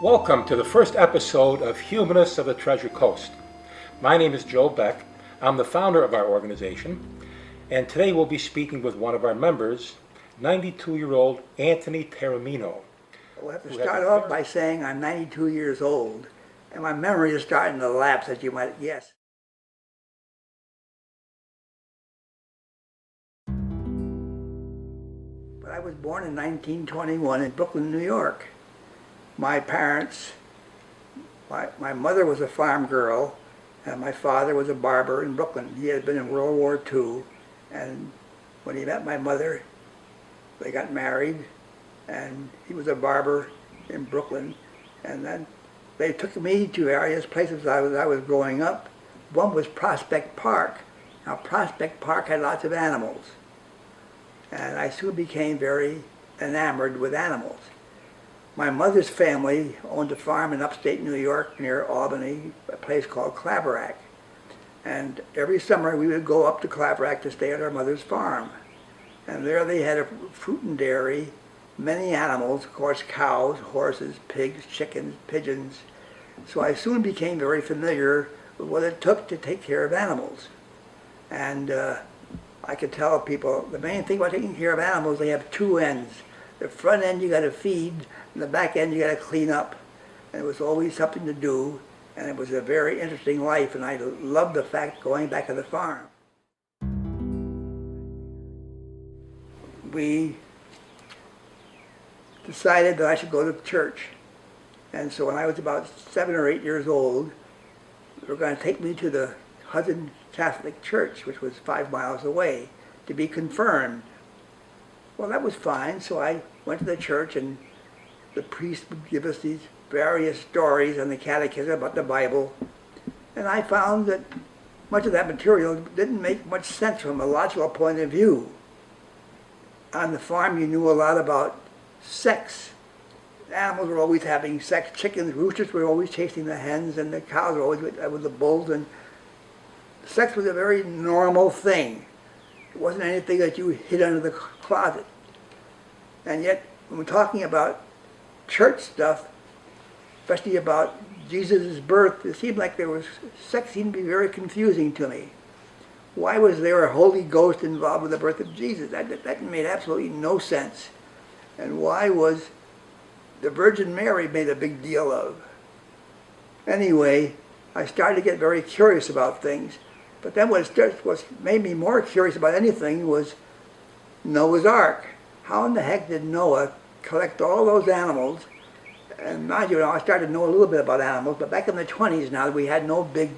Welcome to the first episode of Humanists of the Treasure Coast. My name is JoeBeck. I'm the founder of our organization, and today we'll be speaking with one of our members, 92-year-old Anthony Taormina. We'll have to start off by saying I'm 92 years old, and my memory is starting to lapse, as you might guess. But I was born in 1921 in Brooklyn, New York. My parents, my mother was a farm girl, and my father was a barber in Brooklyn. He had been in World War II, and when he met my mother, they got married, and he was a barber in Brooklyn. And then they took me to various places I was growing up. One was Prospect Park. Now, Prospect Park had lots of animals, and I soon became very enamored with animals. My mother's family owned a farm in upstate New York near Albany, a place called Claverack. And every summer we would go up to Claverack to stay at our mother's farm. And there they had a fruit and dairy, many animals, of course, cows, horses, pigs, chickens, pigeons. So I soon became very familiar with what it took to take care of animals. And I could tell people the main thing about taking care of animals, they have two ends. The front end you got to feed, and the back end you got to clean up. And it was always something to do, and it was a very interesting life, and I loved the fact going back to the farm. We decided that I should go to church. And so when I was about 7 or 8 years old, they were going to take me to the Hudson Catholic Church, which was 5 miles away, to be confirmed. Well, that was fine, so I went to the church, and the priest would give us these various stories on the catechism about the Bible. And I found that much of that material didn't make much sense from a logical point of view. On the farm, you knew a lot about sex. Animals were always having sex. Chickens, roosters were always chasing the hens, and the cows were always with the bulls. And sex was a very normal thing. It wasn't anything that you hid under the closet. And yet, when we're talking about church stuff, especially about Jesus' birth, it seemed like sex seemed to be very confusing to me. Why was there a Holy Ghost involved with the birth of Jesus? That made absolutely no sense. And why was the Virgin Mary made a big deal of? Anyway, I started to get very curious about things. But then what made me more curious about anything was Noah's Ark. How in the heck did Noah collect all those animals? And mind you, I started to know a little bit about animals, but back in the 20s now, we had no big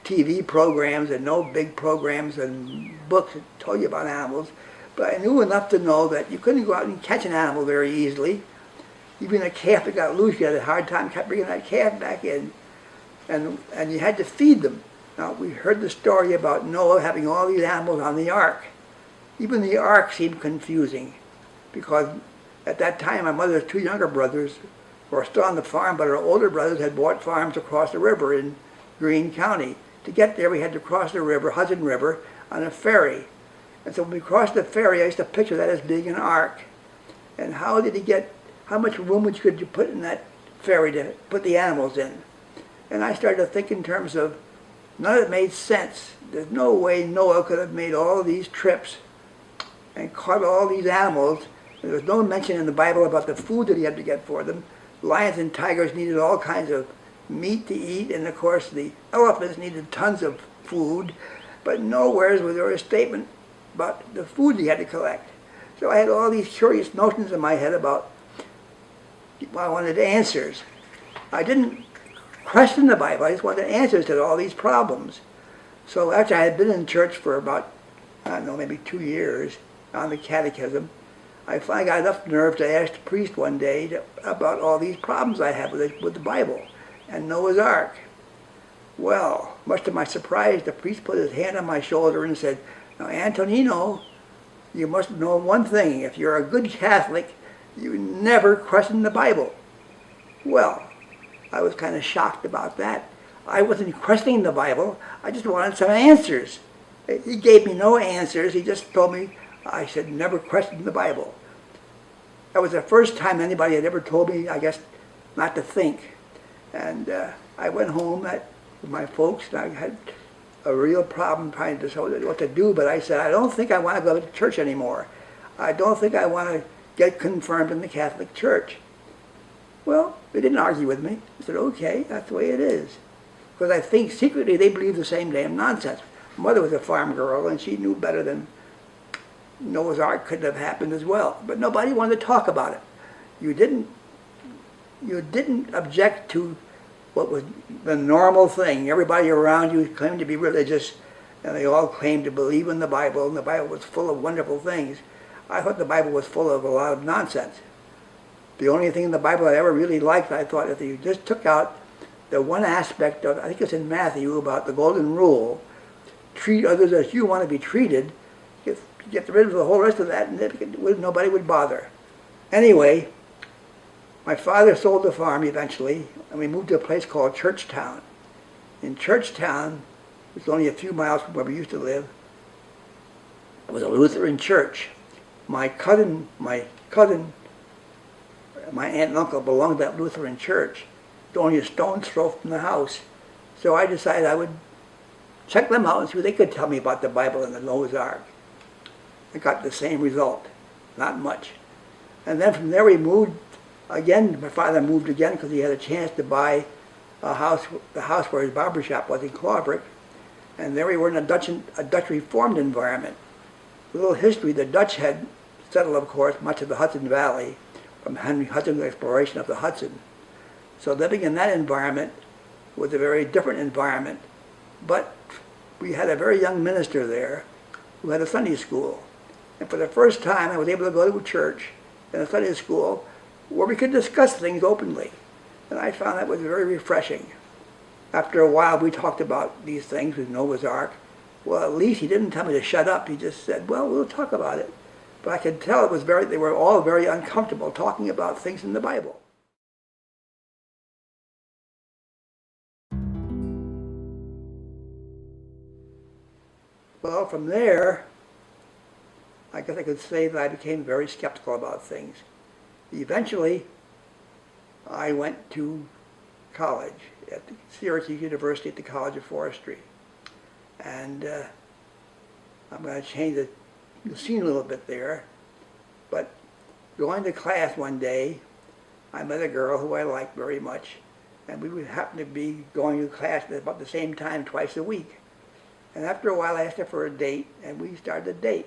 TV programs and no big programs and books that told you about animals. But I knew enough to know that you couldn't go out and catch an animal very easily. Even a calf that got loose, you had a hard time bringing that calf back in. And you had to feed them. Now, we heard the story about Noah having all these animals on the ark. Even the ark seemed confusing, because at that time my mother's two younger brothers were still on the farm, but our older brothers had bought farms across the river in Greene County. To get there, we had to cross the river, Hudson River, on a ferry. And so when we crossed the ferry, I used to picture that as being an ark. And how much room could you put in that ferry to put the animals in? And I started to think in terms of, none of it made sense. There's no way Noah could have made all these trips and caught all these animals. There was no mention in the Bible about the food that he had to get for them. Lions and tigers needed all kinds of meat to eat, and of course the elephants needed tons of food, but nowhere was there a statement about the food he had to collect. So I had all these curious notions in my head about, I wanted answers. I didn't question the Bible. I just wanted answers to all these problems. So after I had been in church for about, I don't know, maybe 2 years on the catechism, I finally got enough nerve to ask the priest one day about all these problems I had with the Bible and Noah's Ark. Well, much to my surprise, the priest put his hand on my shoulder and said, "Now, Antonino, you must know one thing. If you're a good Catholic, you never question the Bible." Well, I was kind of shocked about that. I wasn't questioning the Bible. I just wanted some answers. He gave me no answers. He just told me I should never question the Bible. That was the first time anybody had ever told me, I guess, not to think. And I went home with my folks, and I had a real problem trying to decide what to do, but I said, I don't think I want to go to church anymore. I don't think I want to get confirmed in the Catholic Church. Well, they didn't argue with me. I said, okay, that's the way it is. Because I think secretly they believe the same damn nonsense. My mother was a farm girl, and she knew better than Noah's Ark couldn't have happened as well. But nobody wanted to talk about it. You didn't object to what was the normal thing. Everybody around you claimed to be religious, and they all claimed to believe in the Bible, and the Bible was full of wonderful things. I thought the Bible was full of a lot of nonsense. The only thing in the Bible I ever really liked, I thought, if you just took out the one aspect of, I think it's in Matthew, about the golden rule, treat others as you want to be treated, get rid of the whole rest of that, and nobody would bother. Anyway, my father sold the farm eventually, and we moved to a place called Churchtown. In Churchtown, which is only a few miles from where we used to live, was a Lutheran church. My aunt and uncle belonged to that Lutheran church. It's only a stone's throw from the house. So I decided I would check them out and see what they could tell me about the Bible and the Noah's Ark. I got the same result, not much. And then from there we moved again. My father moved again because he had a chance to buy the house where his barber shop was in Clawbrook. And there we were in a Dutch Reformed environment. A little history, the Dutch had settled, of course, much of the Hudson Valley from Henry Hudson's exploration of the Hudson. So living in that environment was a very different environment. But we had a very young minister there who had a Sunday school. And for the first time, I was able to go to a church in a Sunday school where we could discuss things openly. And I found that was very refreshing. After a while, we talked about these things with Noah's Ark. Well, at least he didn't tell me to shut up. He just said, well, we'll talk about it. But I could tell they were all very uncomfortable talking about things in the Bible. Well, from there, I guess I could say that I became very skeptical about things. Eventually, I went to college at Syracuse University at the College of Forestry. And I'm going to change the scene a little bit there. But going to class one day, I met a girl who I liked very much. And we would happen to be going to class at about the same time twice a week. And after a while, I asked her for a date, and we started a date.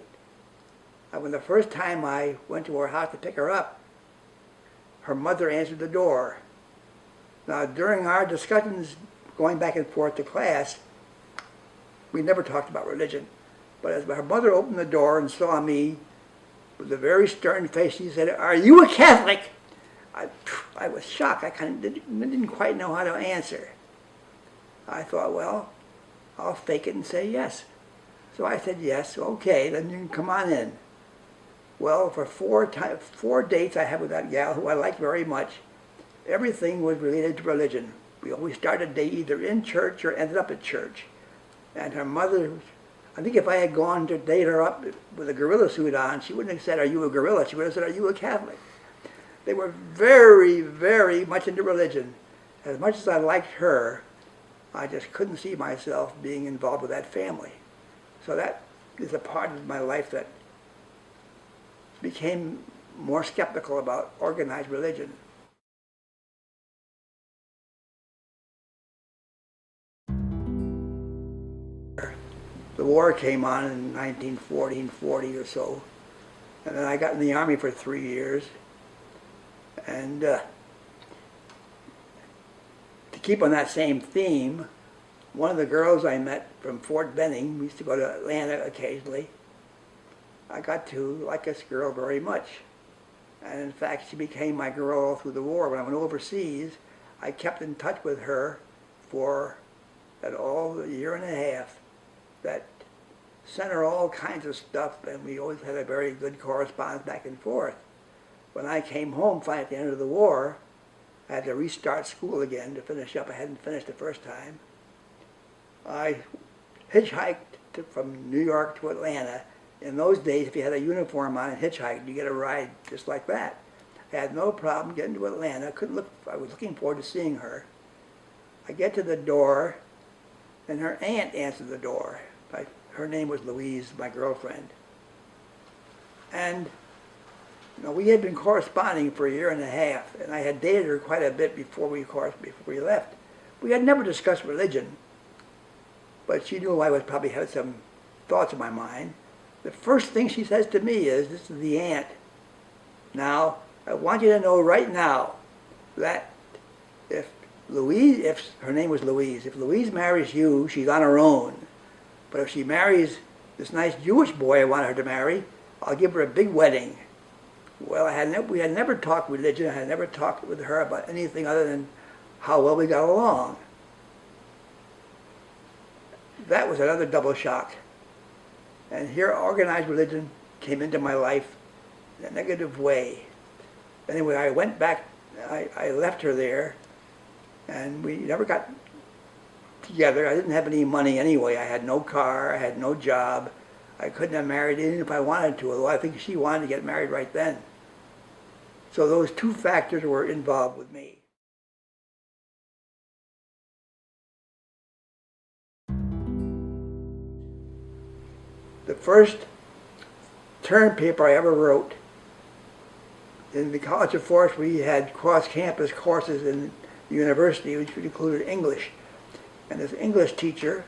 When the first time I went to her house to pick her up, her mother answered the door. Now, during our discussions going back and forth to class, we never talked about religion. But as her mother opened the door and saw me, with a very stern face, she said, "Are you a Catholic?" I was shocked. I didn't quite know how to answer. I thought, well, I'll fake it and say yes. So I said yes. Okay, then you can come on in. Well, for four dates I had with that gal who I liked very much, everything was related to religion. We always started a day either in church or ended up at church. And her mother, I think if I had gone to date her up with a gorilla suit on, she wouldn't have said, "Are you a gorilla?" She would have said, "Are you a Catholic?" They were very, very much into religion. As much as I liked her, I just couldn't see myself being involved with that family. So that is a part of my life that became more skeptical about organized religion. The war came on in 1940 or so, and then I got in the Army for 3 years. And to keep on that same theme, one of the girls I met from Fort Benning, we used to go to Atlanta occasionally, I got to like this girl very much. And in fact, she became my girl all through the war. When I went overseas, I kept in touch with her for all a year and a half. That sent her all kinds of stuff, and we always had a very good correspondence back and forth. When I came home finally at the end of the war, I had to restart school again to finish up. I hadn't finished the first time. I hitchhiked from New York to Atlanta. In those days, if you had a uniform on and hitchhiked, you get a ride just like that. had no problem getting to Atlanta. I was looking forward to seeing her. I get to the door, and her aunt answered the door. Her name was Louise, my girlfriend. And we had been corresponding for a year and a half, and I had dated her quite a bit before we left. We had never discussed religion, but she knew I probably had some thoughts in my mind. The first thing she says to me is, this is the aunt, "Now, I want you to know right now that if her name was Louise, if Louise marries you, she's on her own. But if she marries this nice Jewish boy I want her to marry, I'll give her a big wedding." Well, we had never talked religion. I had never talked with her about anything other than how well we got along. That was another double shock. And here organized religion came into my life in a negative way. Anyway, I went back, I left her there, and we never got together. I didn't have any money anyway. I had no car, I had no job. I couldn't have married even if I wanted to, although I think she wanted to get married right then. So those two factors were involved with me. The first term paper I ever wrote, in the College of Forest we had cross-campus courses in the university which included English. And this English teacher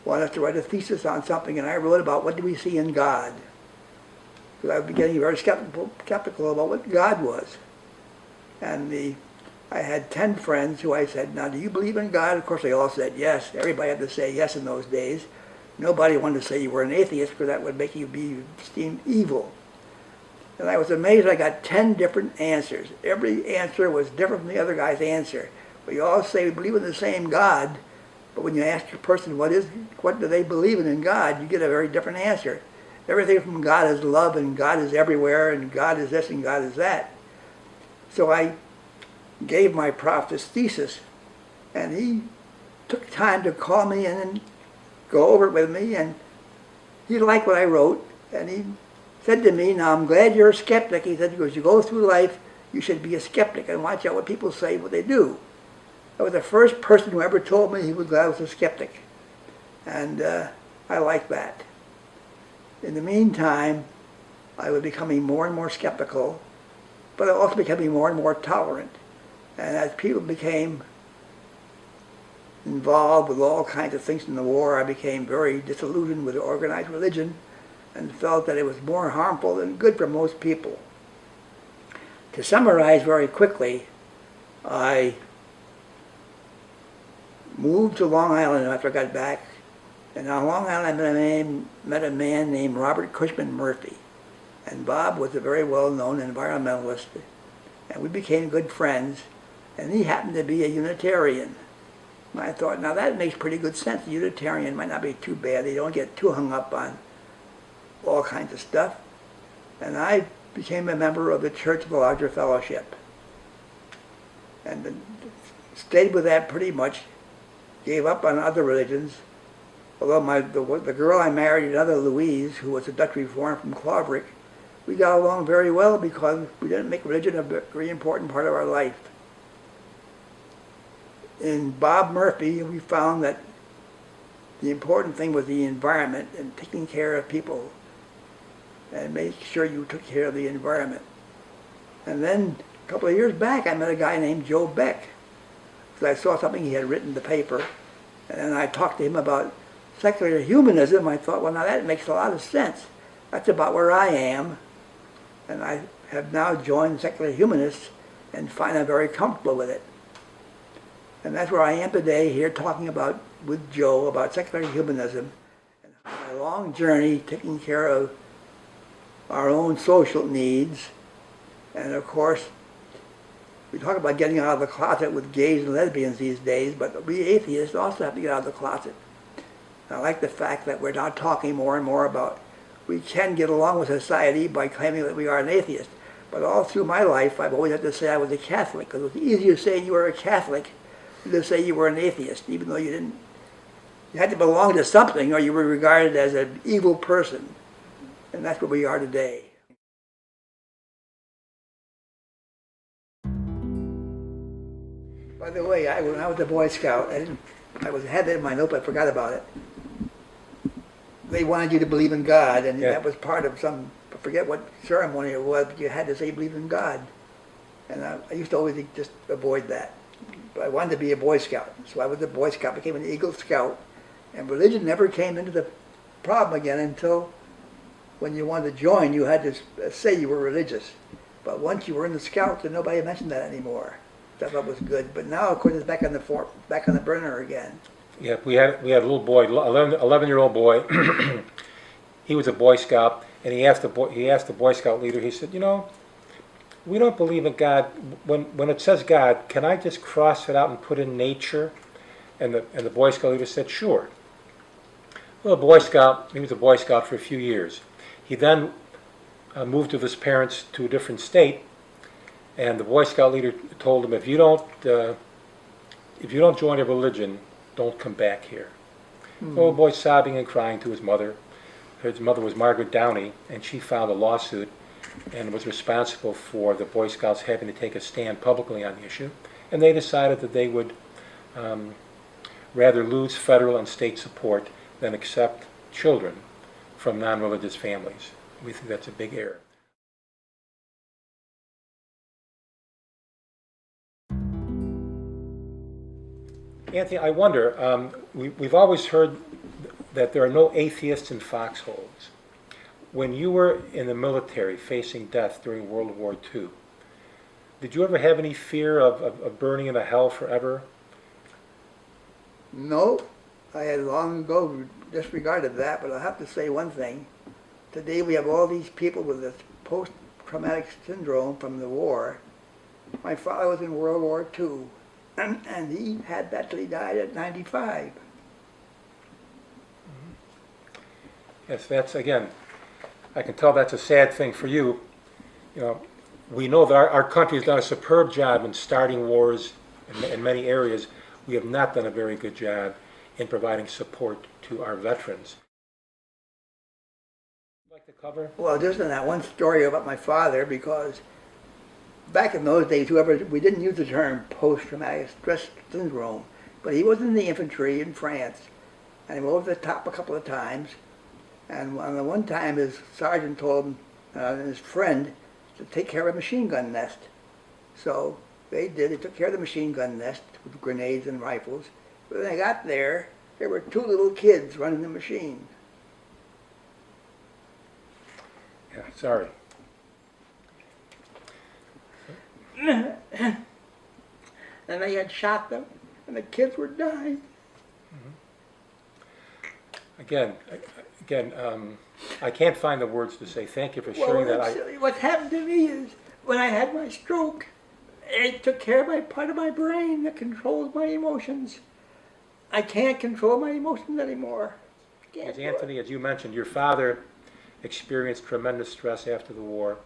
wanted us to write a thesis on something, and I wrote about what do we see in God. Because I was getting very skeptical about what God was. And I had 10 friends who I said, "Now, do you believe in God?" Of course, they all said yes. Everybody had to say yes in those days. Nobody wanted to say you were an atheist because that would make you be esteemed evil. And I was amazed I got 10 different answers. Every answer was different from the other guy's answer. We all say we believe in the same God, but when you ask a person what do they believe in God, you get a very different answer. Everything from God is love, and God is everywhere, and God is this, and God is that. So I gave my prof this thesis, and he took time to call me in and go over it with me, and he liked what I wrote, and he said to me, "Now, I'm glad you're a skeptic." He said, "Because you go through life, you should be a skeptic and watch out what people say, what they do." I was the first person who ever told me he was glad I was a skeptic, and I like that. In the meantime, I was becoming more and more skeptical, but I was also becoming more and more tolerant. And as people became involved with all kinds of things in the war, I became very disillusioned with organized religion and felt that it was more harmful than good for most people. To summarize very quickly, I moved to Long Island after I got back, and on Long Island I met a man named Robert Cushman Murphy. And Bob was a very well-known environmentalist, and we became good friends, and he happened to be a Unitarian. And I thought, now that makes pretty good sense. A Unitarian might not be too bad. They don't get too hung up on all kinds of stuff. And I became a member of the Church of the Larger Fellowship. And stayed with that pretty much. Gave up on other religions. Although the girl I married, another Louise, who was a Dutch reformer from Claverick, we got along very well because we didn't make religion a very important part of our life. In Bob Murphy, we found that the important thing was the environment and taking care of people and make sure you took care of the environment. And then a couple of years back, I met a guy named JoeBeck, because I saw something he had written in the paper, and then I talked to him about secular humanism. I thought, well, now that makes a lot of sense. That's about where I am, and I have now joined secular humanists and find I'm very comfortable with it. And that's where I am today, here talking with Joe about secular humanism and my long journey taking care of our own social needs. And of course, we talk about getting out of the closet with gays and lesbians these days, but we atheists also have to get out of the closet. And I like the fact that we're now talking more and more about we can get along with society by claiming that we are an atheist. But all through my life, I've always had to say I was a Catholic, because it was easier saying you were a Catholic to say you were an atheist, even though you had to belong to something or you were regarded as an evil person. And that's where we are today. By the way, when I was a Boy Scout, had that in my notebook, I forgot about it. They wanted you to believe in God, and Yeah. that was part of I forget what ceremony it was, but you had to say believe in God. And I used to always just avoid that. But I wanted to be a Boy Scout. So I was a Boy Scout, became an Eagle Scout, and religion never came into the problem again until when you wanted to join, you had to say you were religious. But once you were in the Scouts, then nobody mentioned that anymore. I thought was good. But now, of course, it's back on the burner again. Yeah, we had a little boy, 11-year-old boy. He was a Boy Scout, and he asked the Boy Scout leader. He said, we don't believe in God. When it says God, can I just cross it out and put in nature? And the Boy Scout leader said, sure. Well, Boy Scout. He was a Boy Scout for a few years. He then moved with his parents to a different state, and the Boy Scout leader told him, if you don't join a religion, don't come back here. The little boy sobbing and crying to his mother. His mother was Margaret Downey, and she filed a lawsuit and was responsible for the Boy Scouts having to take a stand publicly on the issue. And they decided that they would rather lose federal and state support than accept children from non-religious families. We think that's a big error. Anthony, I wonder, we've always heard that there are no atheists in foxholes. When you were in the military facing death during World War II, did you ever have any fear of burning in a hell forever? No, I had long ago disregarded that, but I'll have to say one thing. Today we have all these people with this post-traumatic syndrome from the war. My father was in World War II, and he had that till he died at 95. Yes, that's, again, I can tell that's a sad thing for you. We know that our country has done a superb job in starting wars in many areas. We have not done a very good job in providing support to our veterans. Would you like to cover? Well, just in that one story about my father, because back in those days, we didn't use the term post-traumatic stress syndrome, but he was in the infantry in France, and he went over the top a couple of times. And on the one time, his sergeant told him and his friend to take care of a machine gun nest. So they did. They took care of the machine gun nest with grenades and rifles. But when they got there were two little kids running the machine. Yeah, sorry. And they had shot them, and the kids were dying. Again, I can't find the words to say thank you for sharing that. What happened to me is when I had my stroke, it took care of my part of my brain that controls my emotions. I can't control my emotions anymore. As Anthony, as you mentioned, your father experienced tremendous stress after the war,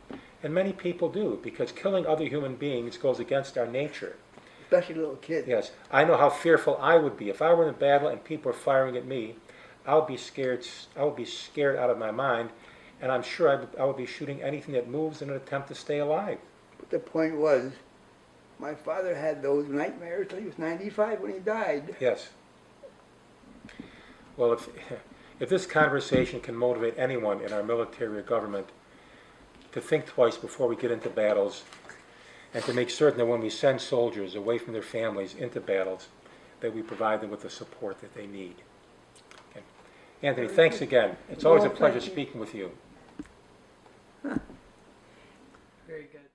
and many people do, because killing other human beings goes against our nature. Especially little kids. Yes, I know how fearful I would be if I were in a battle and people were firing at me. I would be scared. I would be scared out of my mind, and I'm sure I would be shooting anything that moves in an attempt to stay alive. But the point was, my father had those nightmares till he was 95 when he died. Yes. Well, if this conversation can motivate anyone in our military or government to think twice before we get into battles, and to make certain that when we send soldiers away from their families into battles, that we provide them with the support that they need. Okay. Anthony, thanks again. It's always a pleasure speaking with you. Very good.